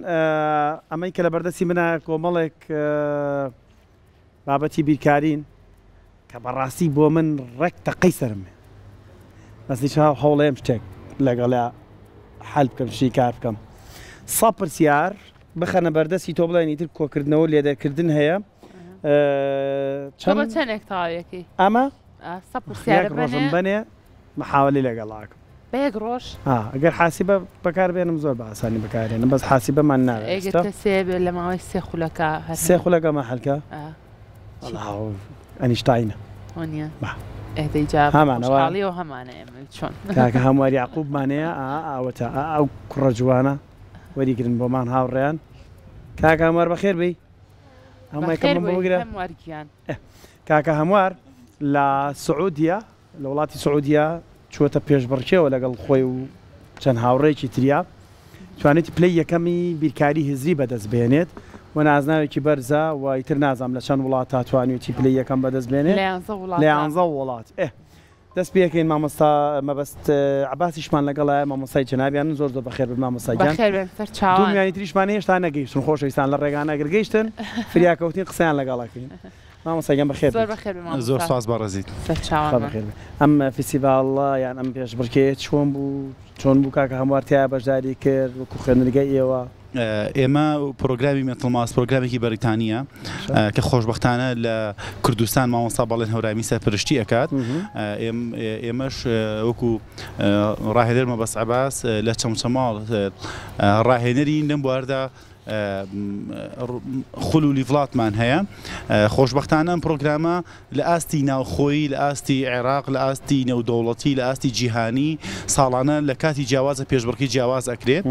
ئەمەی کە لە بەردەستی منە کۆمەڵێک بابەتی بیرکارین کە بەڕاستی بۆ من ڕێک تەقەی سەرمێ بەسیش هەوڵێم شتێک لەگەڵا حەل بکەم شتی کار بکەم 100 پرسیار بخەنە بەردەستی تۆ بڵێنی تر کۆکردنەوە لێدەرکردن هەیە چەندێک تاوایەکی ئەمە 100 پرسیار بنێ محاولی لەگەڵاکەم بەیەک ڕۆژ ئەگەر حاسیبە بەکاربێنم زۆر بە ئاسانی بەکارێنم بەس حاسیبەمان ناوێت لە ماوەی سێ خولەکە سێ خولەکەمە هەلکە ئەنیشتاینە هەمانەوەڵیەوە هەمانە ئێمە چۆن کاکە هەمواری یعقوبمانەیە ئاوەتە ئەو کوڕە جوانە وەریگرن بۆمان هاوڕێیان کاکە هەموار بەخێر بی هەموویکەم بۆگرە کاکە هەموار لە سعودیا لە وڵاتی سعودیا چووەتە پێشبڕکێەوە لەگەڵ خۆی و چەند هاوڕێکی تریا توانێتی پلەی یەکەمی بیرکاری هزری بەدەست بێنێت و نازناوێکی بەرزە و ئیتر نازام لە چەند وڵات تا توانێتی پلەی یەکەم بەدەست بێنێت لە 11 وڵات دەست پێکەین مامۆستا مەبەست عباسیشمان لەگەڵە مامۆستای جەنابیان زۆر زۆر بەخێر بن مامۆستایان دومیانی تریشمان هێشتا نەگەیشتن خۆشەویستان لە ڕێگان ئەگەر گەیشتن فریاکەوتین قسەیان لەگەڵەکەین مامۆستایان بەخێر زۆر سپاس بە ڕێزیت ئەم فیستیڤاڵە یان ئەم پێشبڕکێ چۆن بوو کاکە هەموارتیا بەشداری کرد وەکو خوێندنگە ئێوە ئێمە پرۆگرامی مێتڵماس پرۆگرامێکی بەریتانیا کە خۆشبەختانە لە کوردستان مامۆستا بەڵێن هەورامی سەرپەرشتی ئەکات ئێمەش وەکو ڕاهێنەر مەبەست عەباس لە چەمچەماڵ ڕاهێنەری لەم بواردا خول و لیڤڵاتمان هەیە خۆشبەختانە ئەم پرۆگرامە لە ئاستی ناوخۆیی لە ئاستی عێراق لە ئاستی نێودەوڵەتی لە ئاستی جیهانی ساڵانە لە کاتی جیاوازە پێشبڕکێی جیاواز ئەکرێت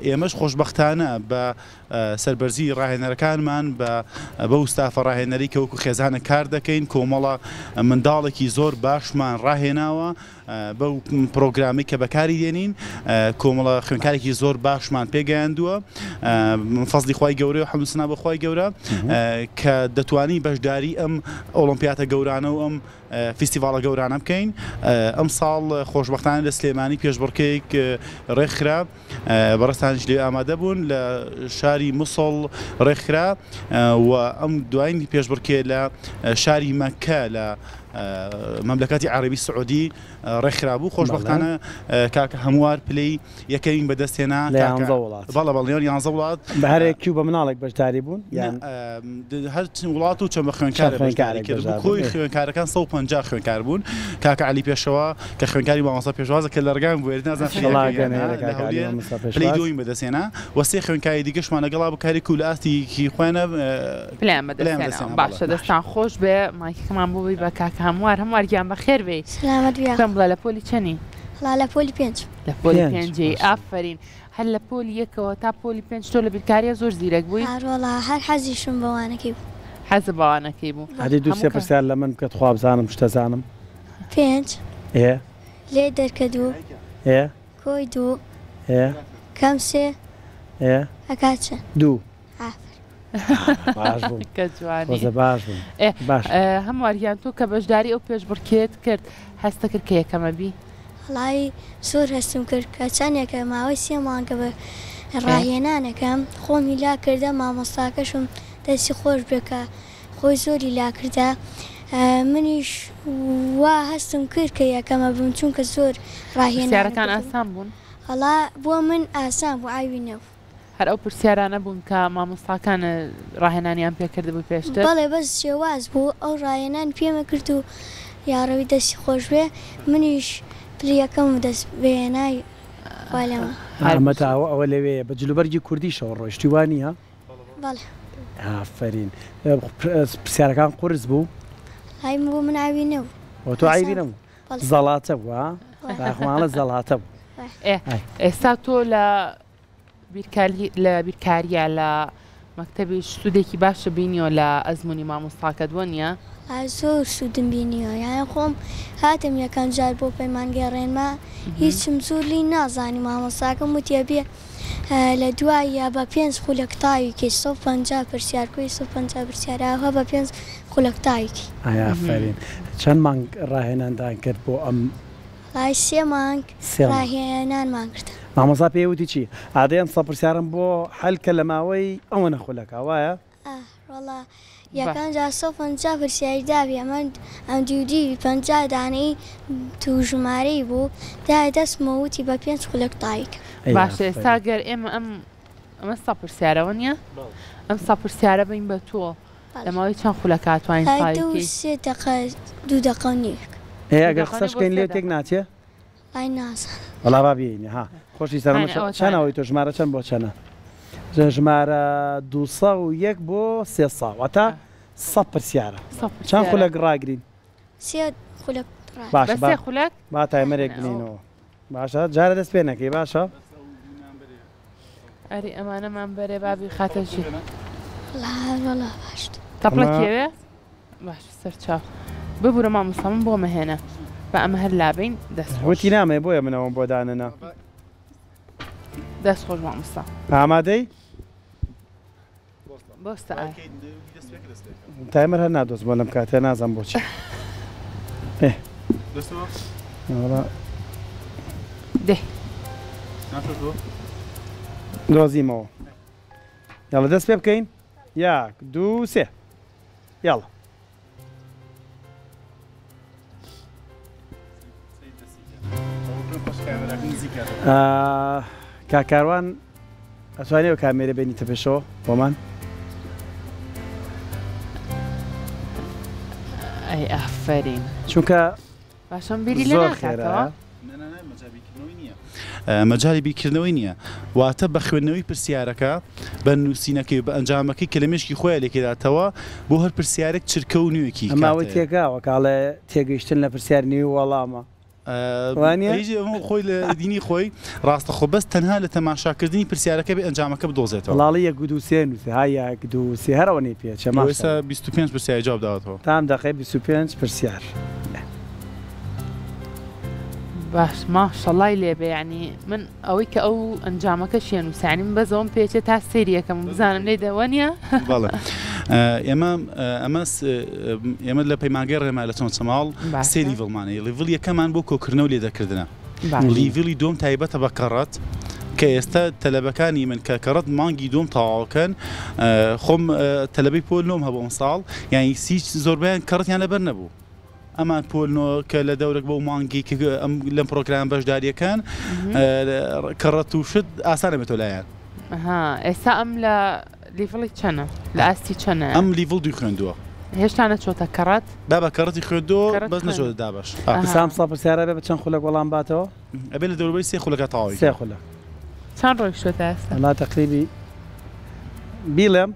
ئێمەش خۆشبەختانە بە سەربەرزی ڕاهێنەرەکانمان بە وستافە ڕاهێنەری کە وەکو خێزانە کار دەکەین کۆمەڵە منداڵێکی زۆر باشمان ڕاهێناوە بەو پرۆگرامی کە بەکاری دێنین کۆمەڵە خوێنکارێکی زۆر باشمان پێگەیاندووە فەزلی خوای گەورە و حەمدسنا بە خوای گەورە کە دەتوانی بەشداری ئەم ئۆلۆمپیاتە گەورانە و ئەم فیستیڤاڵە گەورانە بکەین ئەم ساڵ خۆشبەختانە لە سلێمانی پێشبڕکەیەک ڕێکخرا بەڕستانیش لێ ئامادە بوون لە شاری موسڵ ڕێکخرا و ئەم دوایین پێشبڕکێ لە شاری مەککە لە مەملەکەتی عەرەبی سعودی ڕێکخرا بوو خۆشبەختانە کاکە هەموار پلەی یەکەمین بەدەستێنا لە 11 وڵات بەڵێ 11 وڵات بە هەرێکی و بە مناڵێک بەشداری بوون هەر وڵات و چەند بە خوێنکارێک کۆی خوێنکارەکان 150 خوێنکار بوون کاکە عەلی پێشەوە کە خوێنکاری مامۆستا پێشوازە کە لەرگان بوو پلەی دووەمین بەدەستێنا و سێ خوێنکاری دیکەشمان لەگەڵا بکاری و لە ئاستی خوێنە پلەیان بەدەستێنا باشە دەستان خۆش بێ مایکەکەمان بۆ بی بە کاکە هەموارگیان بەخێر بێ بڵێ لە پۆلی چەنی لە پۆلی 5 لە پۆلی 5 ئافرین هەر لە پۆلی یەکەوە تا پۆلی 5 تۆ لە بیرکاریە زۆر زیرەک بووی هەر حەزیشم بەوانەکەی بوو حەز بەوانەکەی بوو هەدی دوو سێ پرسیار لە من بکەت خوا بزانم شتەزانم 5 لێ دەرکە 2 کۆی 2 کەم 3 ئەکات چەند 2 باش بووم هەمواریان تۆ کە بەشداری ئەو پێشبڕکێت کرد هەستە کرد کە یەکەمە بی وڵای زۆر هەستم کرد کە چەندێکە ماوەی 3 مانگە بە ڕاهێنانەکەم خۆمی لا کردە مامۆستاکەشم دەستی خۆش بکە خۆی زۆری لا کردە منیش وا هەستم کرد کە یەکەمە بم چونکە زۆر ڕاهێنانەکان ئاسان بوون هەڵا بۆ من ئاسان بوو ئاوی نەبوو هەر ئەو پرسیارانە بوون کە مامۆستاکان ڕاهێنانیان پێکرد بوو پێشتر بەڵێ بەس شێواز بوو ئەو ڕاهێنان پێمە کرد و یاڕەوی دەستی خۆش بێ منیش پلیەکەم دەست بێنای والەمە ئەمەتاوە ئەوە لەوەیە بە جلوبەرگی کوردیشەوە ڕۆیشتی وانی ها بەڵێ ئافرین پرسیارەکان قورس بوو های بوو من ئاوی نەبوو تۆ ئاوی نەبوو زەڵاتە بووە داخماڵە زەڵاتە بوو ئێستا تۆ لە بیرکاریە لە مەکتەبی سوودێکی باشە بینیەوە لە ئەزمموی مامۆستاکەت وە زۆر سوودم بینیەوە یان خۆم هاتم یەکەم جار بۆ پەیمانگەڕێنمە هیچم زۆرلی نازانی مامۆستاکەم وتیە بێ لە دوایە بە 5 خولەکتاویکی 150 پرسیارکۆی 150 پرسیارەوە بە 5 خولەکتاویکی ئافرین چەند مانگ ڕاهێناندان کرد بۆ ئەم لای 3 مانگ ڕاهێنانمان کرد مامۆستا پێوتی چی ئادەیەم سە پرسیارم بۆ حەلکە لە ماوەی ئەوە نەخولەکە وایە وەڵا یەکەم جا 150 پرسیاری داوی ئەم دیودی 50 دانەی تو ژمارەی بوو دای دەستمەوتی بە 5 خولەک تایک باشە ئێستا گەر ئێمە ئەمە سە پرسیارەوە نییە ئەم سە پرسیارە بین بە تۆ لە ماوەی چەند خولەک هاتوانین تایکی 3 دقە 2 دقە و نیوێک ئەگەر قسەشکەین لێ تێک ناچێ ئای نازان وەڵا با بینی ها خۆشی سەرمە چەنەوەی تۆ ژمارە چەند بۆ چەنە ژمارە 201 بۆ 300 واتە 100 پرسیارە چەند خولەک ڕاگرین 3 خولەک باشە خولەک با تایمەرێک بنینەوە باشە جارە دەست پێ نەکەی باشە ئەری ئەمانەمان بەرێ بابی خاتەژی وەڵا باشت تەپڵە کێوێ باش سەرچاو ببوورە مامۆستامم بۆ مەهێنە بە ئەمە هەر لابین دەست وتی نامێ بۆیە منەوەم بۆ دانەنا دەست خۆش مامۆستا ئامادەی بۆستە ئای تایمەر هەر نادۆست بۆ لەم کاتێ نازانم بۆچی دێ دۆزیمەوە یاڵە دەست پێ بکەین 1 2 3 یاڵە کاکاروان ئەتوانێت کامێرە بینیتە پێشەوە بۆمان ئەی ئافرین چونکە باشم بیری لە ناکاتەوە مەجای بیرکردنەوەی نییە واتە بە خوێندنەوەی پرسیارەکە بە نووسینەکەی بە ئەنجامەکەی کە لە مشکی خۆیان لێکێداتەوە بۆ هەر پرسیارێک چرکە و نوێکی ئەماوەی تێگاوە کاڵێ تێگەیشتن لە پرسیار نوێ وەڵامە خۆی لە دینی خۆی ڕاستەخۆ بەس تەنها لە تەماشاکردنی پرسیارەکە بێ ئەنجامەکە بدۆزێتەوە لاڵی 1 2 3 نووسێ ها 1 2 3 هەرەوە نەی پێ ئێستا 25 پرسیاری جواب داوەتەوە تام دقیقەی 25 پرسیار باش ماشەڵای لێبێ یعنی من ئەوەی کە ئەو ئەنجامەکە شێن و سانی من بەزەوەم پێچێت تا سێریەکەم بزانم لێ دەوە نیە ئێمە لە پەیمانگەی ڕێما لە چۆن چەماڵ سێ لیڤڵمانەیە لیڤڵ یەکەمان بۆ کۆکردنەوە و لێدەکردنە لیڤڵی دۆم تایبەتە بە کەڕەت کە ئێستا تەلەبەکانی من کە کەڕەت مانگی دۆم تەواوکەن خۆم تەلەبەی پۆل نۆم هەبوو ئەم ساڵ یانی سیچ زۆربیان کەڕەتیان لەبەر نەبوو ئەمان پۆلنۆ کە لە دەورێک بۆ مانگی لەم پرۆگرام بەشداریەکان کەڕەت و شت ئاسانە بێتۆ لایەن ئێستا ئەم لە لیڤڵی چەنە لە ئاستی چەنە ئەم لیڤڵ دوی خوێندووە هێشتا نەچۆتە کەڕەت با بە کەڕەتی خوێندووە بەس نەچۆتە دابش سام سا پرسیارە بێ بە چەند خولەک وەڵام باتەوە ئەبێ لە دەوروبەری سێ خولەکە تەواوی سێ خولەک چەند ڕۆژ شوتە ئێستا لا تقریبی بیڵێم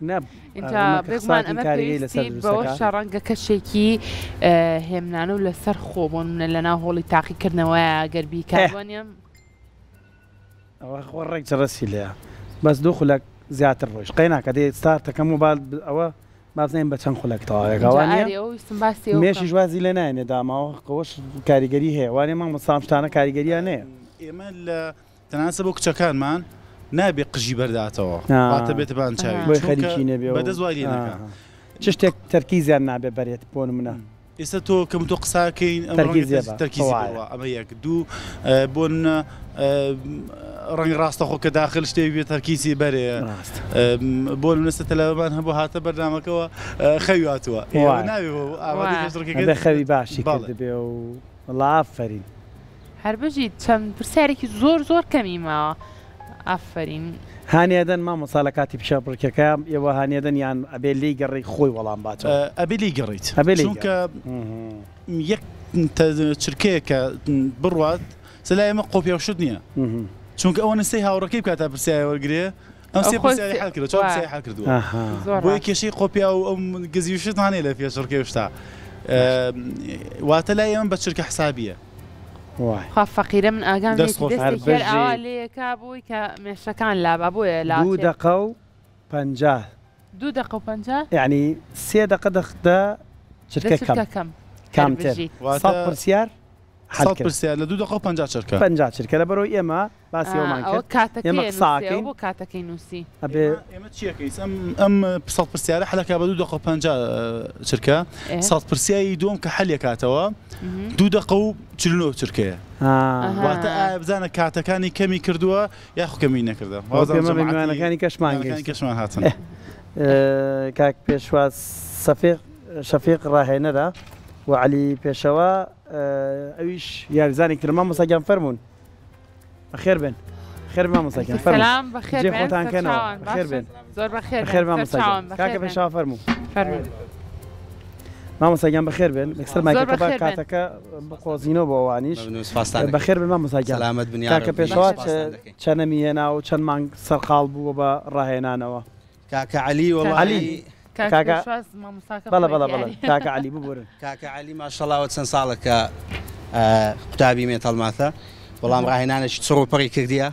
اینجا بگومان ئەمە پێویستی بەوە شەڕەنگە کەشێکی هێمنانە و لەسەر خۆبوون منە لە ناو هۆڵی تاقیکردنەوەی گەر بیکاربوونیم ئەوە خۆ ڕێک جەڕەسی لێە بەس 2 خولەک زیاتر ڕۆژ قەیناکە دێت ستارتەکەم و ئەوە بازنین بە چەند خولەک تەواوەکەوانە مێشی ژوازی لێ نایێنێ داماوە قەوەش کاریگەری هەیە وانێ مام مەسامشتانە کاریگەریان نەیە ئێمە لە تەنانسە بۆ کچەکانمان نابێ قژی بەرداتەوە واتە بێت بان چاوی خەریکی نەبێ بەدەست وای لێنەکە چ شتێک تەرکیزیان نابێ بەرێت بۆ منە ئێستا تۆ کەم تۆ قساکەین تەرکیزەوە ئەمە 1 2 بۆ ڕەنگ ڕاستەخۆ کە داخل شتێک بێت تەرکیزی بەرێ بۆ نستە تەلەبان هەبوو هاتە بەردامەکەەوە خەوی هاتووە ناوێ خەوی باشی دەبێ و وڵافەرین هەر بژیت چەند پرسیارێکی زۆر زۆر کەمی ماوە ئافرین هانیێدەن مامۆستا لە کاتی پیشە بڕکەکە ئێوە هانیێدەن یان ئەبێ لی گەڕی خۆی وەڵام باتەوە ئەبێ لی گەڕیت چونکە یەک چرکەیە کە بڕوات سلای ئێمە قۆپیاوشت نییە چونکە ئەوە نسەی هاوڕەکەی بکاتە پرسیای وەرگێ ئەم سێ پرسیاری حەل کردووە 4 پرسیاری حەل کردووە بۆ کێشەی قۆپیا و ئەم گزیوشت هانێ لە پێش چرکەی شتا واتە لای ئێمە بە چرکە حسابیە فەقیرە من ئاگام دەستێک ئاوا لێکا بووی کە مێشەکان لابا بۆیە لا 2 دقە و 50 2 دقە و 50 یعنی 3 دقە دەخدا چرکە کەم کامتر 100 پرسیار حل پرسیار لە 2 دقیقە و 50 چرکە 50 چرکە لە بەرەوەی ئێمە باسی ئەومان کرد ئێمە قساکەین بۆ کاتەکەی نووسی ئێمە چیەکەیت ئەم 100 پرسیارە حەلەکە بە 2 دقیقە و 50 چرکە 100 پرسیاری دوم کە حەلێکاتەوە 2 دقیقە و 49 چرکەیە واتە بزانە کاتەکانی کەمی کردووە یاخو کەمی نەکردە میوانەکانی کەشمان هاتن کاک پێشواز شەفیق ڕاهێنەرە و علی پێشەوە ئەویش یاریزانی کرد مامۆستاگیان فەرمونون بەخێر بن خێر مامۆستاگیان سلام بەخێر جێ خۆتانکەنەوە بەخێر بن زۆر بەخێر بەخێر مامۆستاگیان کاکە پێشەوە فەرموو مامۆستاگیان بەخێر بن لەسەر مایکەکە کاتەکە بقۆزینەوە بۆ ئەوانیش بەخێر بن مامۆستاگیان کاکە پێشەوە چەنەمی هێنا و چەند مانگ سەرقاڵ بووە بە ڕاهێنانەوە کاکە علی وەڵی بەڵە کاکە علی ببورن کاکە علی ماشەڵاوە چەند ساڵێکە قوتابی مێتەڵماتە وەڵام ڕاهێنانێکی چڕۆپەڕی کردیە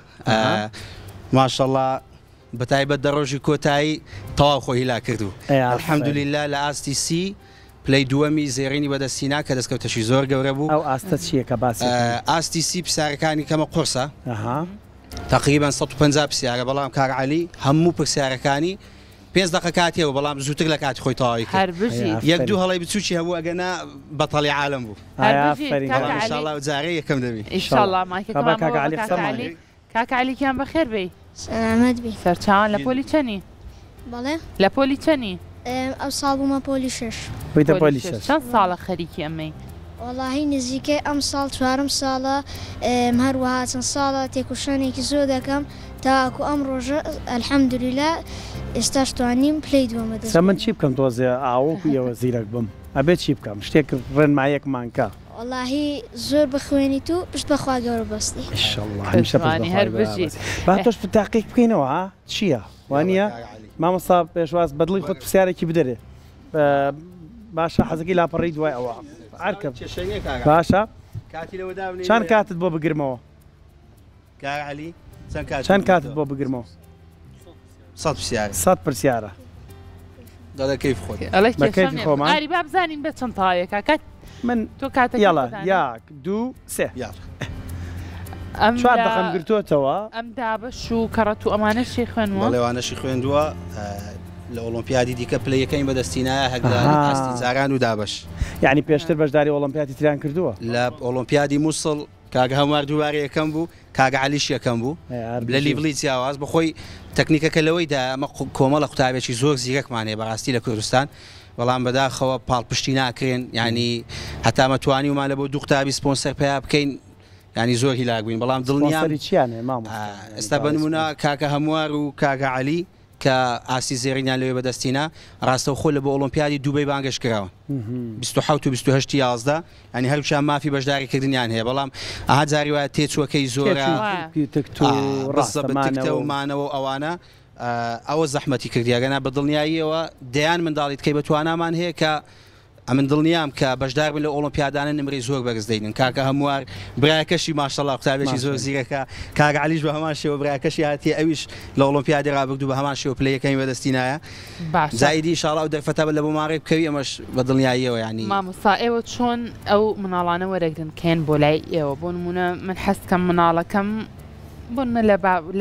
ماشەڵڵا بەتایبەت دە ڕۆژی کۆتایی تەواو خۆی هیلا کردو الحەمدولیلا لە ئاستی سی پلەی دووەمی زێڕینی بەدەستینا کە دەستکەوتەشی زۆر گەورە بوو ئەو ئاستە چییە کە باسی ئاستی سی پرسیارەکانی کەمە قورسە تقریبا 150 پرسیارە بەڵام کاک علی هەموو پرسیارەکانی 5 دقیقە کاتیەوە بەڵام زووتر لە کاتی خۆی تەواوی کرد یەک دوو هەڵی بچووکی هەبوو ئەگەنا بەتەڵی عالم بوو ئینشاءالله جارێ یەکەم دەبی ئینشاءالله مایکەکەمان کاک علیکیان بەخێر بێ سلامت بی سەرچاوان لە پۆلی چەنی بەڵێ لە پۆلی چەنی ئەو ساڵ بوومە پۆلی 6 چەند ساڵە خەریکی ئەمەی وەڵاهی نزیکەی ئەم ساڵ 4 ساڵە هەروەها چەند ساڵە تێکوشانێکی زۆر دەکەم تاکو ئەم ڕۆژە ئەلحەمدولیلا ئێستاش توانیم پلەی دووەمە دەست من چی بکەم تۆزێ ئاوەکویەوە زیرەک بم ئەبێت چی بکەم شتێک ڕێنمایەکمانکە وەڵاهی زۆر بخوێنیت و پشت بەخوا گەورە بەستی با تۆش تاقیق بکەینەوە ها چییە وانە مامۆستا پێشواز بەدڵی خۆت پرسیارێکی بدەرێ باشە حەزەکەی لاپەڕی دوای ئەوە ئارکە باشە چەند کاتت بۆ بگرمەوە چەند کاتت بۆ بگرمەوە 100 پرسیارە دەکەیف خۆت بەکەیفی خۆمان ئاری با بزانین بە چەند تاوەیەکە کات من تۆ کاتە یاڵە 1 2 3 چوار دەقەم گرتووەتەوە ئەم دابەش و کەڕەت و ئەمانەشی خوێنوە لەوانەشی خوێندووە لە ئۆلۆمپیادی دیکە پلەیەکەین بەدەستینایە هەگداری زاران و دابش یعنی پێشتر بەشداری ئۆلۆمپیادی تریان کردووە لە ئۆلۆمپیادی مووسڵ کاگە هەموار دووبارە یەکەم بوو کاگە علیش یەکەم بوو لە لیڤلی جیاواز بخۆی تەکنیکەکە لەوەیدا ئەمە کۆمەڵە قوتابێکی زۆر زیرەکمانێ بەڕاستی لە کوردستان بەڵام بەداخەوە پاڵپشتی ناکرێن ینی هەتا مەتوانی ومان لە بۆ دوو قوتابی سپۆنسەر پێیا بکەین ینی زۆر هیلاک بووین بەڵام دڵنیام ئێستا بنمونە کاکە هەموار و کاگە علی کە ئاسی زێڕینیان لەوێ بەدەستینا ڕاستەو خۆ لە بۆ ئۆلۆمپیادی دووبەی بانگەش کراون 27 و 28 11 ینی هەرچیان مافی بەشداری کردنیان هەیە بەڵام ئاها جاری وایە تێچووەکەی زۆرە ڕستە و مانەوە ئەوانە ئەوە زەحمەتی کردیاگەنا بە دڵنیاییەوە دەیان منداڵیت کەی بەتوانامان هەیە کە ئەمن دڵنیام کە بەشدار بن لە ئۆلۆمپیادانە نمرەی زۆر بەرز دەینن کاکە هەموار برایەکەشی ماشەڵڵا قوتابێکی زۆر زیرەکە کاگە علیش بە هەمان شێوە برایەکەشی هاتی ئەویش لە ئۆلۆمپیادی ڕابردوو بە هەمان شێوە پلەیەکەی بەدەستینایە زایدی ئینشاڵڵا و دەرفەتە لە بۆ ماڕێ بکەوی ئەمەش بە دڵنیاییەوە ینی مامۆستا ئێوە چۆن ئەو مناڵانە وەرەگرن کێن بۆ لای ئێوە بۆ نمونە من حەستکەم مناڵەکەم بۆنە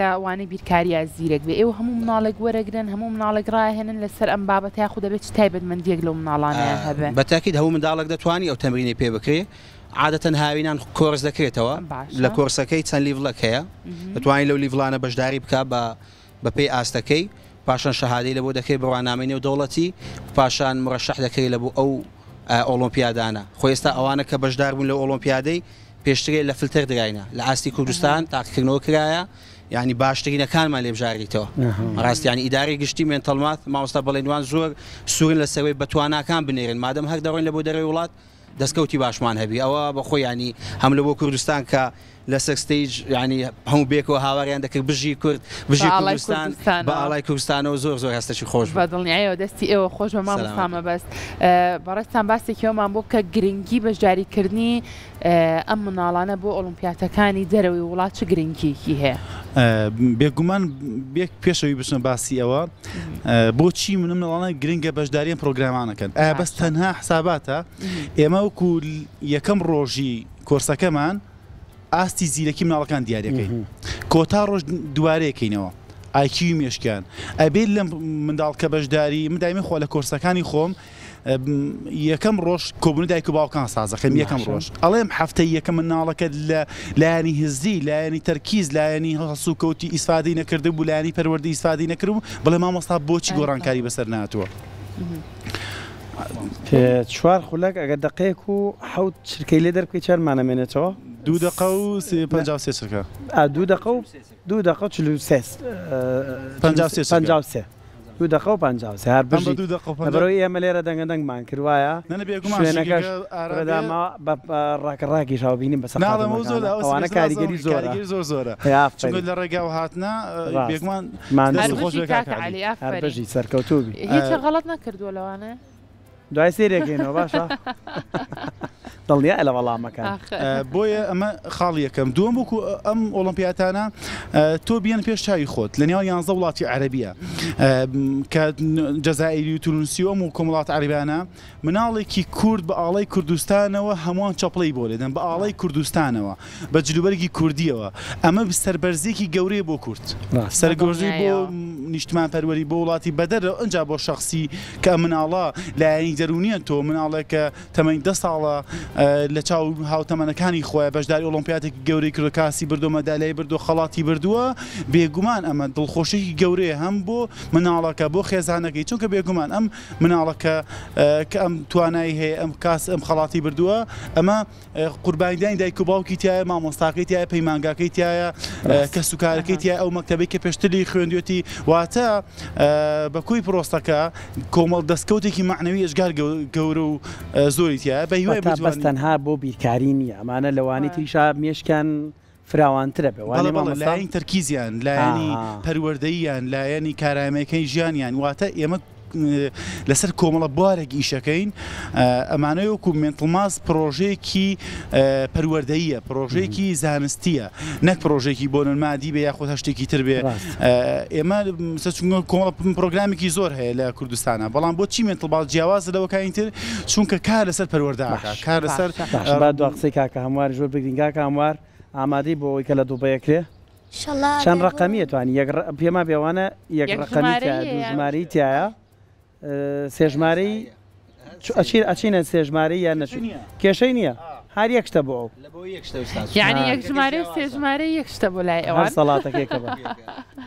لە وانەی بیرکاریە زیرەک بێ ئێوە هەموو مناڵێک وەرەگرن هەموو مناڵێک ڕاهێنن لەسەر ئەم بابەت یاخو دەبێت تایبەتمەندیەک لەو مناڵانەیە هەبێ بەتاکید هەموو منداڵێک دەتوانی ئەو تەمرینی پێ بکرێ عادەتەن هاوینان کۆرس دەکرێتەوە لە کۆرسەکەی چەند لیڤڵەک هەیە دەتوانین لەو لیڤڵانە بەشداری بکە بە پێی ئاستەکەی پاشان شەهادەی لە بۆ دەکەی بڕوانامەی نێودەوڵەتی پاشان مڕەشەح دەکەی لە بۆ ئەو ئۆلۆمپیادانە خۆ ئێستا ئەوانە کە بەشدار بوون لە ئۆلۆمپیادەی پێشترێ لە فلتر دراینە لە ئاستی کوردستان تاقیکردنەوە کرایە ینی باشترینەکانمان لێبژاریتەوە ڕاستیانی ئیداری گشتی مێنتەڵمات مامۆستا بەڵێنوان زۆر سوورن لە سەوەی بەتواناکان بنێرن مادەم هەر دەڕۆین لە بۆ دەرەوەی وڵات دەستکەوتی باشمان هەبی ئەوە بەخۆی ینی هەم لە بۆ کوردستان کە لە سەکستەیج ینی هەموو بێکەوە هاواريان دەکرد بژی کورد بژی کوردستان بە ئاڵای کوردستانەوە زۆر زۆر هەستێکی خۆش بەدڵنیایەوە دەستی ئێوە خۆش بە مامۆستامە بەست بەڕێستان باسێکەوەمان بۆ کە گرنگی بەشداریکردنی ئەم مناڵانە بۆ ئۆلۆمپیاتەکانی دەرەوەی وڵات چ گرنگیەکی هەیە بێگومان پێشەوەی بچنە باسی ئەوە بۆچی مناڵانە گرنگە بەشداریان پرۆگرامانەکەن بەس تەنها حساباتە ئێمە وەکو یەکەم ڕۆژی کۆرسەکەمان ئاستی زیرەکی مناڵەکان دیارەکەین کۆتا ڕۆژ دوارەیەکەینەوە ئایکیوی مێشکیان ئەبێت لەم منداڵکە بەشداری من دایمە خۆ لە کۆرسەکانی خۆم یەکەم ڕۆژ کۆبوونی دایک و باوکان سازەکەم یەکەم ڕۆژ ئەڵێم هەفتەی یەکەم مناڵەکە لە لایەنی هزی لایەنی تەرکیز لایەنی هەسوو کەوتی ئیسفادەی نەکرد بوو لایەنی پەروەردەی ئیسفادەی نەکرد بڵێ مامۆستا بۆچی گۆڕانکاری بەسەر ناتووە چوار خولەک ئەگەر دقەیەک و حەوت چرکەی لێ دەرکەی چەرمانەمێنێتەوە 2 دقە و 53 چرکە 2 دقە و 2 دقە و 53 2 دقە و 53 هەر بەڕۆی ئێمە لێرە دەنگەدەنگمان کردوایە شوێنەکەشداما بە ڕاکەڕاکی شاوبینیم بەسەوانە کاریگەری زۆرە لە ڕێگا و هاتنە بێگومان هەر بەژی سەرکەوتوبی هیچ غەڵەت نەکردووە لەوانە دوای سێرێکێنەوە باشە دڵنیا لە وەڵامەکان بۆیە ئەمە خاڵ یەکەم دووەم وەکو ئەم ئۆلمپیاتانە تۆ بیان پێش چاوی خۆت لە نێوان 11 وڵاتی عەرەبیە کە جەزائیری و تونوسی و ئەم و کۆمەڵات عەرەبیانە مناڵێکی کورد بە ئاڵای کوردستانەوە هەمووان چەپڵەی بۆ لێدەن بە ئاڵای کوردستانەوە بە جلوبەرگی کوردیەوە ئەمە سەربەرزێکی گەورەیە بۆ کورد سەرگۆزی بۆ نیشتمان پەروەری بۆ وڵاتی بەدەر ئەنجا بۆ شخصی کە مناڵە لایەنی دەرونیە تۆ مناڵێکە تەمەنی 10 ساڵە لە چاو هاوتەمەنەکانی خۆیان بەشداری ئۆلمپیاتێکی گەورەی کردو کاسی بردو مەدالای بردو خەڵاتی بردووە بێگومان ئەمە دڵخۆشێکی گەورەیە هەم بۆ مناڵەکە بۆ خێزانەکەی چونکە بێگومان ئەم مناڵەکە کە ئەم توانایی هەیە ئەم کاس ئەم خەڵاتی بردووە ئەمە قوربانیدانی دایک و باوکی تایە مامۆستاکەی تایە پەیمانگاکەی تایە کە سوکارەکەی تایە ئەو مەکتەبەی کە پێشتری خوێندوێتی واتە بەکوی پرۆستەکە کۆمەڵ دەستکەوتێکی معنەوی ئەشگار گەورە و زۆری تایە بە هیوای تەنها بۆ بیرکاری نییە ئەمانە لەوانی تریشا مێشکان فراوانترە لایەنی تەرکیزیان لایەنی پەروەردەییان لایەنی کارامەکەی ژیانیان واتە ئێمە لەسەر کۆمەڵە بوارێک ئیشەکەین ئەمانە وەکو مێنتڵماس پرۆژێکی پەروەردەییە پرۆژێکی زانستیە نەک پرۆژێکی بۆ نمادی بێ یاخۆ هەشتێکی تر بێ ئێمە کۆمەڵە پرۆگرامێکی زۆر هەیە لە کوردستانە بەڵام بۆ چی مێنتڵباز جیاواز لەوەکانی تر چونکە کار لەسەر پەروەردەکە کار لەسەر دو قسەی کاکە هەموار زۆر بگرین کاکە هەموار ئامادەی بۆ ئەوەی کە لە دووبەیەکرێ چەند ڕقەمیە توانی پێما بێوانە یەک ڕقەمی دوژماری تایە سێژمارەی ئەچینە سێژماری یان کێشەی نییە هەر یەک شتە بۆ ئەو یعنی یەک ژمارە و سێژمارە یەک شتە بۆ لای ئەوە سەڵاتەکێکە بە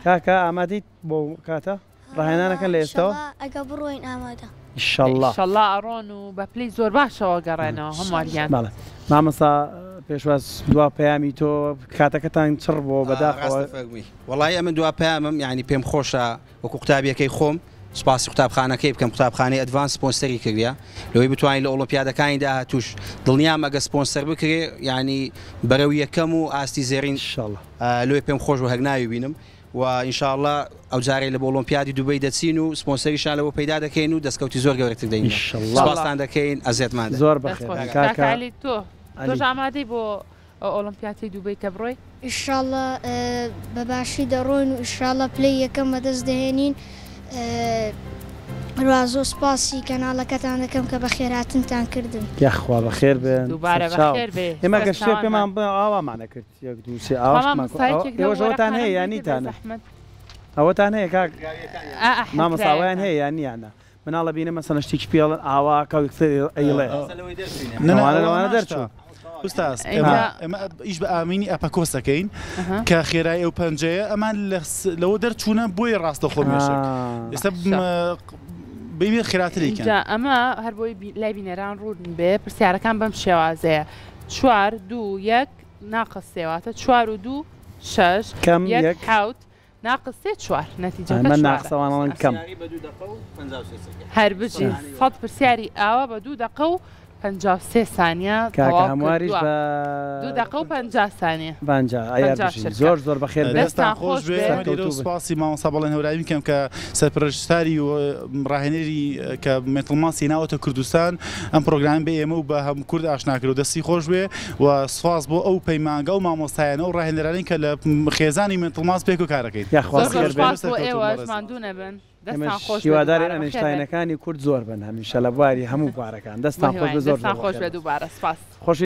کاکە ئامادەیت بۆ کاتە ڕاهێنانەکەن لە ئێستاەوە ئەگە بڕۆین ئامادە ئینشەڵڵا ئەڕۆن و بە پلەی زۆر باشەوە گەڕێنەوە هەمواریان مامەسا پێشواز دوا پەیامی تۆ کاتەکەتان چڕ بۆ بەداخەوە وەڵای ئەمە دوا پەیامم یعنی پێم خۆشە وەکو قوتابیەکەی خۆم سپاسی قوتابخانەکەی بکەم قوتابخانەی ئەدڤانس سپۆنسەری کردیا لەوەی بتوانین لە ئۆلۆمپیادەکانی داهاتووش دڵنیام ئەگە سپۆنسەر بکرێ یعنی بەرەو یەکەم و ئاستی زێرین لێ پێم خۆش و هەرناوی بینم و ئینشاءڵڵا ئەو جارێ لە بۆ ئۆلۆمپیادی دووبەی دەچین و سپۆنسەریشان لەوە پەیدا دەکەین و دەستکەوتی زۆر گەورەتر دەین سپاسان دەکەین ئەزیێتمان زۆر بەخێر کاکالی تۆش ئامادەی بۆ ئۆلۆمپیاتی دووبەی کە بڕۆی ئینشاءڵڵا بەباشی دەڕۆین و ئینشاءڵڵا پلەی یەکەم بەدەست دەهێنین ڕازۆ سپاسی کەناڵەکەتان دەکەم کە بە خێراتنتان کردن یاخوا بەخێر بێن دووبارە بەخێر بێ ئێمە گەشتێ پێمان ئاوامانە کرد یەک دووسێ ئەوەتان هەیە یانیتانە ئەوەتان هەیە کاک مامەساوایان هەیە یان نیانە مناڵە بینە مەسەڵەن شتێکی پێڵن ئاوا ئەیڵێ لەوانە دەرچوو ئوستاز ئێمە ئیش بە ئامینی ئەپەکۆسەکەین کە خێرای ئەو پەنجەیە ئەمان لەوە دەرچوونە بۆی ڕاستەخۆ مێشک ئێستا ببێت خێراترێکە ئەمە هەر بۆی لای بینەران ڕوون بێ پرسیارەکان بەم شێوازەیە 4 2 1 ناقص سێواتە 4 و 2 6 1 حوت ناقص 4 نەتیجەکە ناقسەوانڵەن کەم هەر بژی 100 پرسیاری ئاوا بە 2 دقە و 53 ثانیە هەمواریش بە 2 دقە و 50 ثانیە زۆر زۆر بەخێر دەستان خۆش بێ سپاسی مامۆستا بەڵێن هەورایی بکەم کە سەرپەرشتاری و ڕاهێنەری کە مێنتڵماسی ناوەتە کوردستان ئەم پرۆگرام بە ئێمە و بە هەم کورد ئاشناکرد و دەستی خۆش بێ و سپاس بۆ ئەو پەیمانگە و مامۆستایانە و ڕاهێنەرانی کە لە خێزانی مێنتڵماس پێک و کارەکەیت ماندوونە بن هیواداری ئەنیشتاینەکانی کورد زۆر بن هەمیشە لە بواری هەموو بوارەکان دەستان خۆش بە زۆر خۆش بێ دووبارە سپاس.